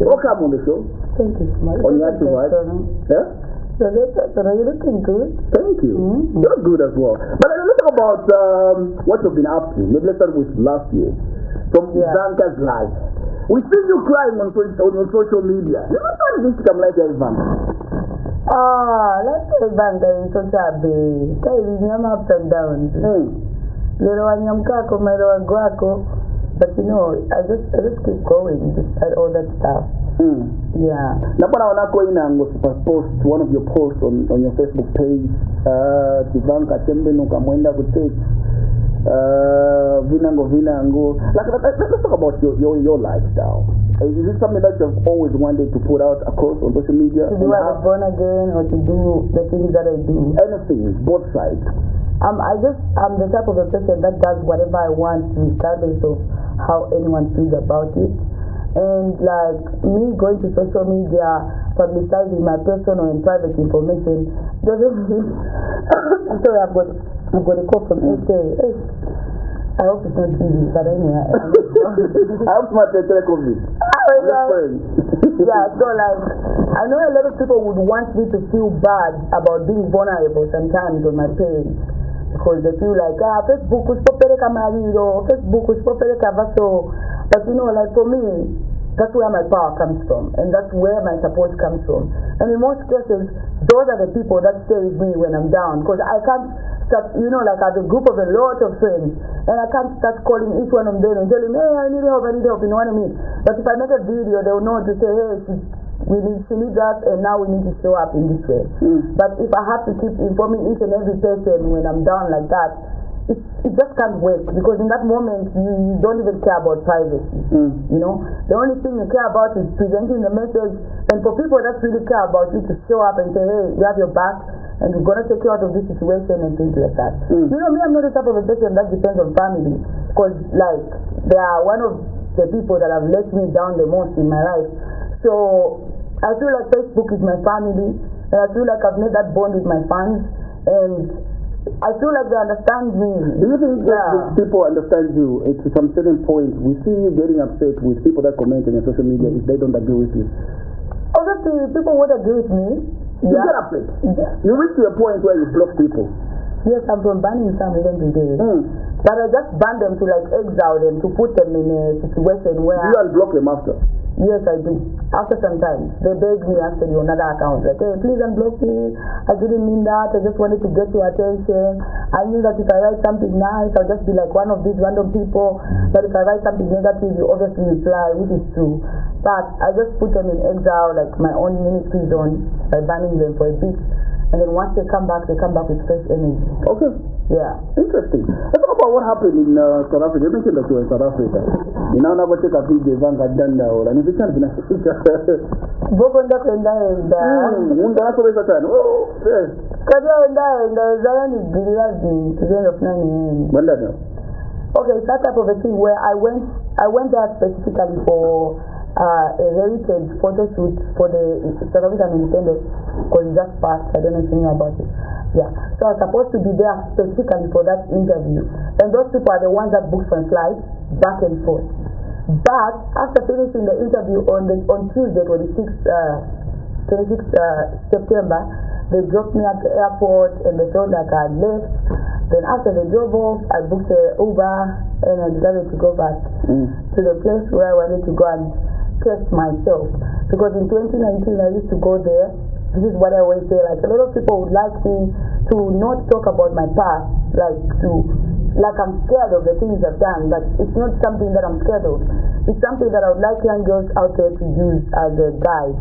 Welcome on the show. Thank you so much. On Yatu Vibes. Yeah? So you're looking good. Thank you. Mm-hmm. You're good as well. But let's talk about what you've been up to. Maybe let's start with last year. From Ivanka's life. We see you crying on social media. You don't want this to come like Ivanka. Let's say Ivanka is such a big. I'm ups and downs. Little one yamkako, my little guaco. But you know, I just keep going despite all that stuff. Yeah. Napana wanako inango post one of your posts on your Facebook page. Ivanka tembe nuka mwenda kutake. Vinango. Like, let's talk about your lifestyle. Is this something that you've always wanted to put out across on social media? To do I was born again or to do the things that I do? Anything, both sides. I'm the type of a person that does whatever I want regardless of how anyone feels about it. And like me going to social media, publicizing my personal and private information doesn't mean I'm sorry, I've got a call from SA. I hope it's not easy, but anyway. I hope it's not COVID. Yeah, so like I know a lot of people would want me to feel bad about being vulnerable sometimes on my page. Because they feel like, Facebook is popeleka marido, Facebook is popeleka vaso. But you know, like for me, that's where my power comes from. And that's where my support comes from. And in most cases, those are the people that stay with me when I'm down. Because I can't start, you know, like I have a group of a lot of friends. And I can't start calling each one of them and telling them, hey, I need help, you know what I mean? But if I make a video, they'll know to say, hey, she needs us, and now we need to show up in this way. But if I have to keep informing each and every person when I'm down like that, it just can't work, because in that moment you don't even care about privacy. You know, the only thing you care about is presenting the message, and for people that really care about you to show up and say, hey, we have your back and we're gonna take you out of this situation and things like that. You know, me, I'm not the type of a person that depends on family, because like they are one of the people that have let me down the most in my life. So I feel like Facebook is my family, and I feel like I've made that bond with my fans, and I feel like they understand me. Do you think that people understand you to some certain point? We see you getting upset with people that comment on your social media if they don't agree with you. Obviously, people won't agree with me. You get upset. You reach to a point where you block people. Yes, I'm from banning some of them today. But I just ban them to like exile them, to put them in a situation where... You unblock them after? Yes, I do. After some time, they beg me actually on another account. Like, hey, please unblock me. I didn't mean that. I just wanted to get your attention. I knew that if I write something nice, I'll just be like one of these random people. But if I write something negative, you obviously reply, which is true. But I just put them in exile, like my own mini prison, by banning them for a bit. And then once they come back with fresh energy. Okay. Yeah. Interesting. Let's talk about what happened in South Africa. You mentioned that you were in South Africa. You now never take a video Ivanka Danda or and if you can't be nice. Bokonda kwenda enda. Unda so is that. Oh, yes. Kaja enda Zion is brilliant to the end of 9 a.m. When that now? Okay, it's that type of a thing where I went there specifically for a heritage photo shoot for the South African independence, because it just passed. I don't know if you know about it. Yeah. So I was supposed to be there specifically for that interview. And those people are the ones that booked for flights back and forth. But after finishing the interview on Tuesday, 26th September, they dropped me at the airport and they felt like I had left. Then after they drove off, I booked an Uber and I decided to go back to the place where I wanted to go and test myself. Because in 2019 I used to go there. This is what I always say, like a lot of people would like me to not talk about my past, like I'm scared of the things I've done, but it's not something that I'm scared of. It's something that I would like young girls out there to use as a guide.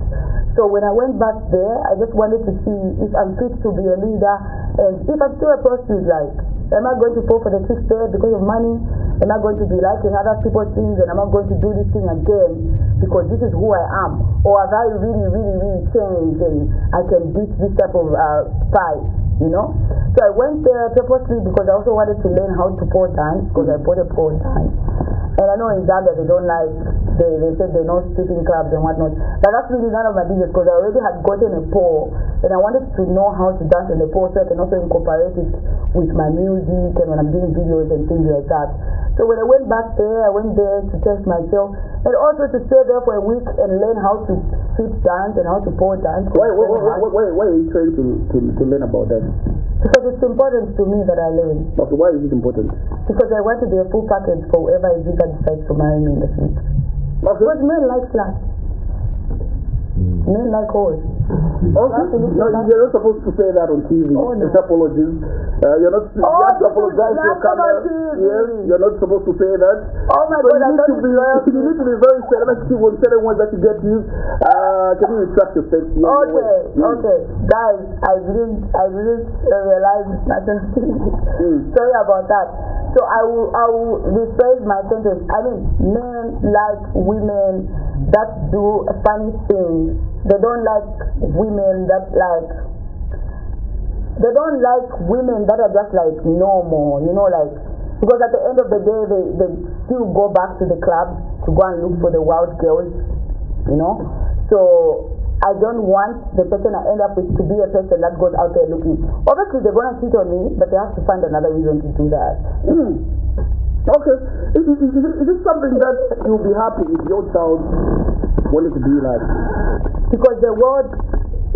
So when I went back there, I just wanted to see if I'm fit to be a leader, and if I'm still a prostitute, like, am I going to fall for the trick there because of money? Am I going to be liking other people's things, and am I going to do this thing again because this is who I am? Or have I really, really, really changed and I can beat this type of fight, you know? So I went there purposely because I also wanted to learn how to pole dance, because I bought a pole dance. And I know in Zambia they don't like, they said they're not stripping clubs and whatnot. But that's really none of my business because I already had gotten a pole and I wanted to know how to dance on the pole so I can also incorporate it with my music and when I'm doing videos and things like that. So when I went back there, I went there to test myself and also to stay there for a week and learn how to fit dance and how to pole dance. Why are you trying to learn about that? Because it's important to me that I learn. Okay, why is it important? Because I want to be a full package for whoever Ivanka decides to marry me in the future. Okay. Because men like flat. Men like hoes. Okay. No, you're not supposed to say that on TV. Oh, no. It's apologies. You're not. You have to apologize to your camera. Yes, you're not supposed to say that. Oh my so God, you need to be very selective on certain ones that you get used. Can you retract your face? Yes, Okay, guys, I didn't realize nothing. Sorry about that. So I will rephrase my sentence. I mean, men like women that do funny things. They don't like women that like. They don't like women that are just like normal, you know, like because at the end of the day they still go back to the club to go and look for the wild girls, you know. So I don't want the person I end up with to be a person that goes out there looking. Obviously they're gonna cheat on me, but they have to find another reason to do that. Okay. Is it something that you'll be happy if your child wanted to be like? Because the world,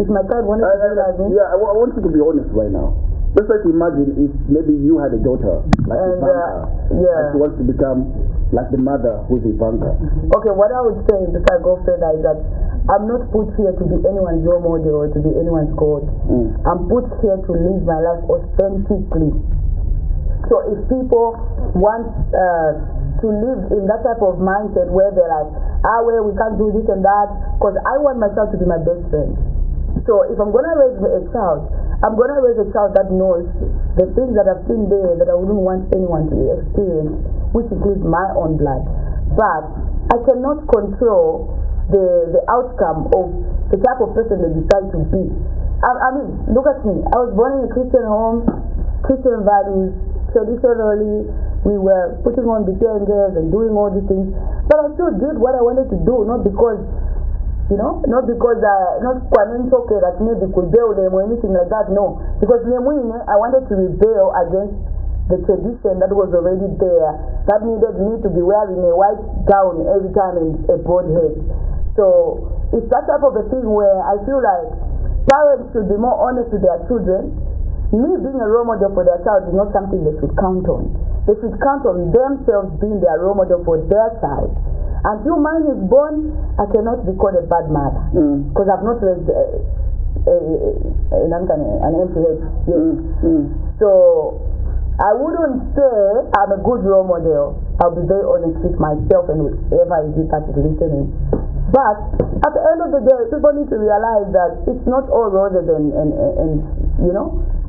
if my child wanted to be like me. Yeah, I want you to be honest right now. Just try to imagine if maybe you had a daughter like Ivanka, and she wants to become like the mother who's Ivanka. Okay, what I would say before I go further is that I'm not put here to be anyone's role model or to be anyone's God. I'm put here to live my life authentically. So if people want to live in that type of mindset where they're like, well, we can't do this and that, because I want myself to be my best friend. So if I'm going to raise a child, I'm going to raise a child that knows the things that I've seen there that I wouldn't want anyone to experience, which includes my own blood. But I cannot control the outcome of the type of person they decide to be. I mean, look at me. I was born in a Christian home, Christian values. Traditionally, we were putting on the changes and doing all these things, but I still did what I wanted to do, not because, not okay that maybe could bail them or anything like that. No, because I wanted to rebel against the tradition that was already there, that needed me to be wearing a white gown every time and a broad head. So it's that type of a thing where I feel like parents should be more honest with their children. Me being a role model for their child is not something they should count on. They should count on themselves being their role model for their child. Until mine is born, I cannot be called a bad mother because I've not raised an empty head. So I wouldn't say I'm a good role model. I'll be very honest with myself and whoever is that is listening. But at the end of the day, people need to realize that it's not all roses and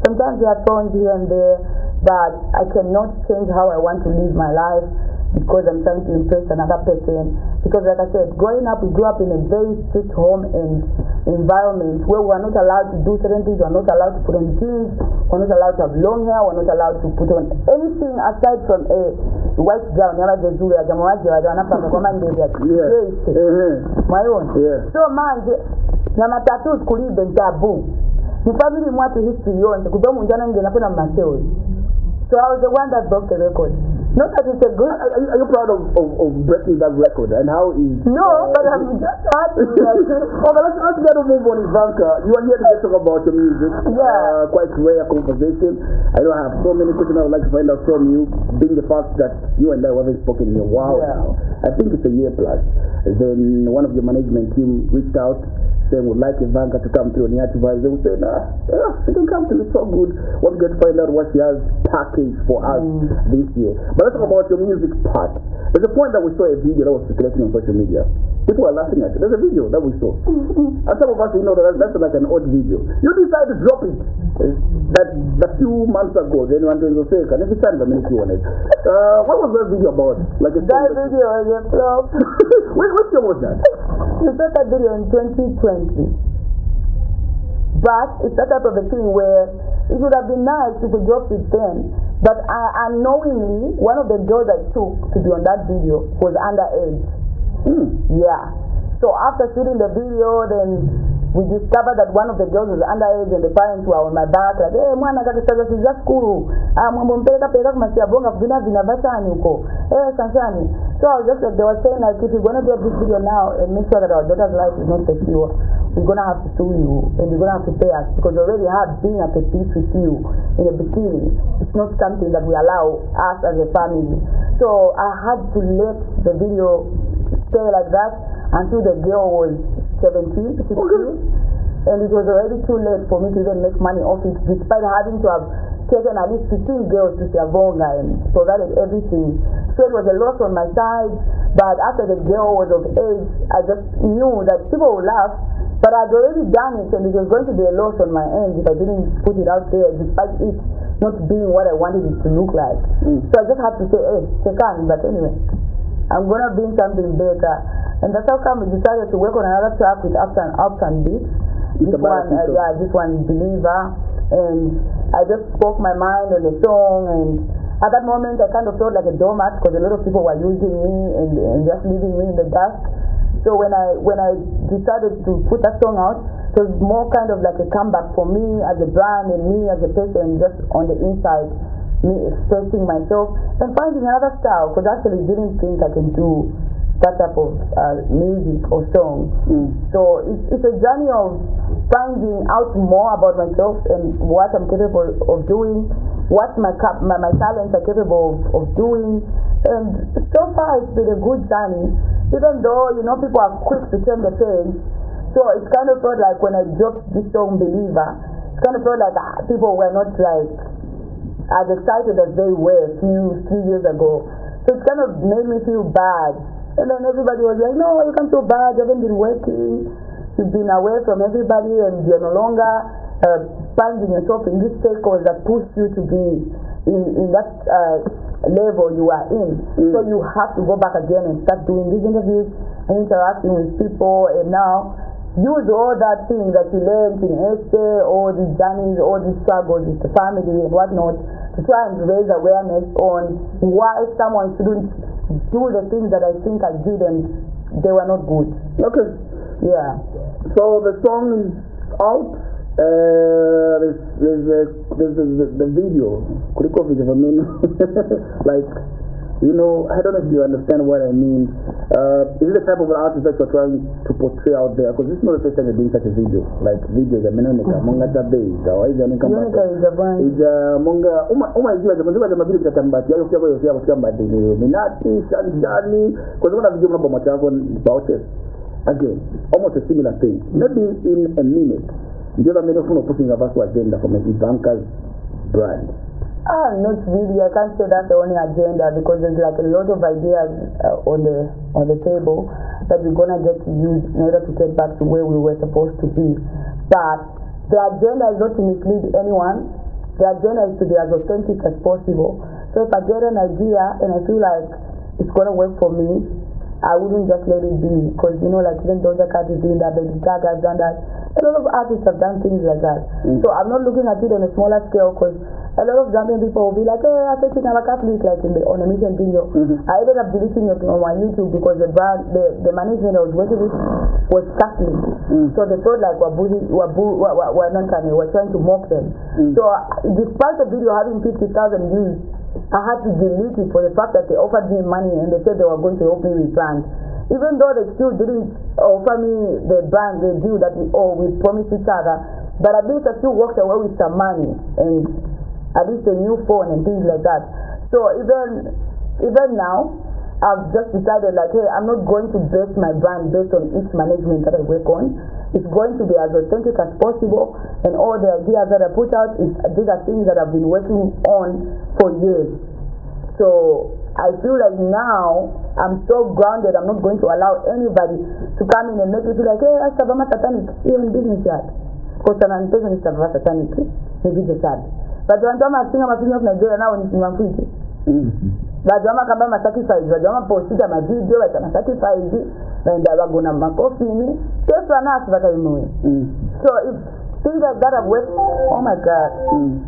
sometimes there are thorns here and there, but I cannot change how I want to live my life because I'm trying to impress another person. Because like I said, growing up, we grew up in a very strict home and environment where we are not allowed to do certain things. We are not allowed to put on jeans. We are not allowed to have long hair. We are not allowed to put on anything aside from a white gown. So man, nyama tattoos kulibe taboo. The family mwatu history yonse kudomu njana ngena kuna maseos. So I was the one that broke the record. Not that it's a good. Are you proud of breaking that record? And how is? No, but I'm just happy. Okay, let's get to move on, Ivanka. You are here to talk about your music. Yeah. Quite rare conversation. I don't have so many questions I would like to find out from you. Being the fact that you and I haven't spoken in a while now. I think it's a year plus. Then one of your management team reached out saying would like Ivanka to come to Yatu Vibes. They would say, she can come to it's so good. Want to get to find out what she has packaged for us this year. But let's talk about your music part. There's a point that we saw a video that was circulating on social media. People are laughing at it. There's a video that we saw. And some of us, we know that's like an odd video. You decided to drop it that few months ago. Then you want to say, can every time the minute you want it. What was that video about? Like that video was a flop. Which year was that? We shot that video in 2020. But it's that type of a thing where it would have been nice if we dropped it then. But unknowingly, one of the girls I took to be on that video was underage. Yeah. So after shooting the video, then we discovered that one of the girls was underage and the parents were on my back like, hey, mwana kakasaza siza skulu. Mwambo mpeleka kumasiya bonga vina vasani uko. Hey, sanshani. So I was just like, they were saying like, if you're going to do this video now and make sure that our daughter's life is not secure, we're going to have to sue you and you're going to have to pay us because we already have being at a beach with you in a bikini. It's not something that we allow us as a family. So I had to let the video stay like that until the girl was 17, 16, and it was already too late for me to even make money off it, despite having to have taken at least 15 girls to Siavonga and provided everything. So it was a loss on my side, but after the girl was of age, I just knew that people would laugh, but I'd already done it and it was going to be a loss on my end if I didn't put it out there, despite it not being what I wanted it to look like. So I just had to say, hey, Sekan, but anyway, I'm going to bring something better. And that's how come we decided to work on another track with Uptown Beat. This one, Believer. And I just spoke my mind on the song, and at that moment I kind of felt like a doormat because a lot of people were using me and just leaving me in the dust. So when I decided to put that song out, it was more kind of like a comeback for me as a brand and me as a person, just on the inside, me expressing myself and finding another style, because I actually didn't think I can do that type of music or song. So it's a journey of finding out more about myself and what I'm capable of doing, what my talents are capable of doing. And so far it's been a good journey, even though, you know, people are quick to turn the page. So it's kind of felt like when I dropped this song Believer, it kind of felt like people were not like as excited as they were a few years ago. So it kind of made me feel bad. And then everybody was like, no, you can't feel bad, you haven't been working, you've been away from everybody and you're no longer finding yourself in this circle that pushed you to be in that level you are in. So you have to go back again and start doing these interviews and interacting with people, and now use all that thing that you learned in essay, all these journeys, all these struggles with the family and whatnot, to try and raise awareness on why someone shouldn't do the things that I think I did and they were not good. Okay. Yeah. So the song is out. There's the video. Like, you know, I don't know if you understand what I mean. Is it the type of artist that you're trying to portray out there? Because this is not the first time you're doing such a video. Like videos, I mean, Monga Tabe, or is Monga Mabili Katambati, I was somebody, Minati, Shani, because one of the people about it. Again, almost a similar thing. Maybe in a minute, do you have a minute for putting a vaso agenda from Ivanka's brand? Not really. I can't say that's the only agenda, because there's like a lot of ideas on the table that we're gonna get to use in order to get back to where we were supposed to be. But the agenda is not to mislead anyone. The agenda is to be as authentic as possible. So if I get an idea and I feel like it's gonna work for me, I wouldn't just let it be, because, you know, like even Doja Cat is doing that, Baby Gaga has done that. A lot of artists have done things like that. So I'm not looking at it on a smaller scale, because a lot of Zambian people will be like, hey, I think I'm a Catholic, like on a mission video. I ended up deleting it on my YouTube because the management I was working with was Catholic. So they felt like we're trying to mock them. So despite the video having 50,000 views, I had to delete it for the fact that they offered me money and they said they were going to help me replant. Even though they still didn't offer me the brand, the deal that we promised each other, but at least I still walked away with some money and at least a new phone and things like that. So even now, I've just decided like, hey, I'm not going to base my brand based on each management that I work on. It's going to be as authentic as possible, and all the ideas that I put out, these are things that I've been working on for years. So I feel like now I'm so grounded, I'm not going to allow anybody to come in and make me feel like, hey, I have a satanic, even business yard. Because I'm person is a satanic, maybe the sad. But when I'm saying I'm a of Nigeria now, when I'm free. Bajama kamba sacrifice, bajama posita ma video, bajama sacrifice, and I was gonna make coffee. So things like that have worked. Oh my God.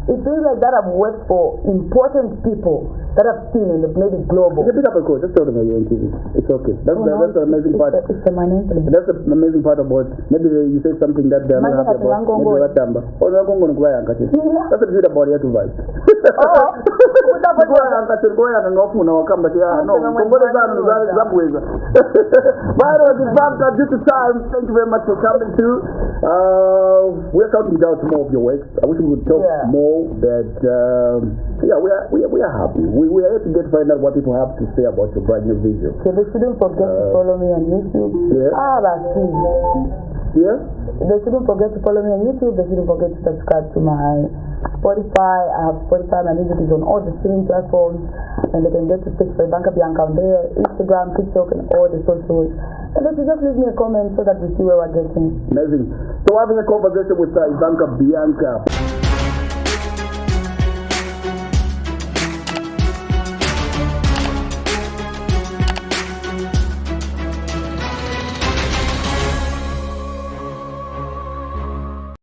It's things like that have worked for important people that have seen and have made it global. You can pick up a call. Just tell them you're on TV. It's okay. That's the amazing part. It's permanent. That's the amazing part about maybe you say something that they're not happy about. Maybe that's the beauty about Yatu Vibes. Due to time, thank you very much for coming to. We're counting down to more of your works. I wish we could talk more, but we are happy. We are here to get to find out what people have to say about your brand new video. So they shouldn't forget to follow me on YouTube. They shouldn't forget to follow me on YouTube. They shouldn't forget to subscribe to my Spotify. I have Spotify. My music is on all the streaming platforms, and they can get to search for Ivanka Bianca on there, Instagram, TikTok, and all the socials. And they should just leave me a comment so that we see where we're getting. Amazing. So we're having a conversation with Ivanka Bianca.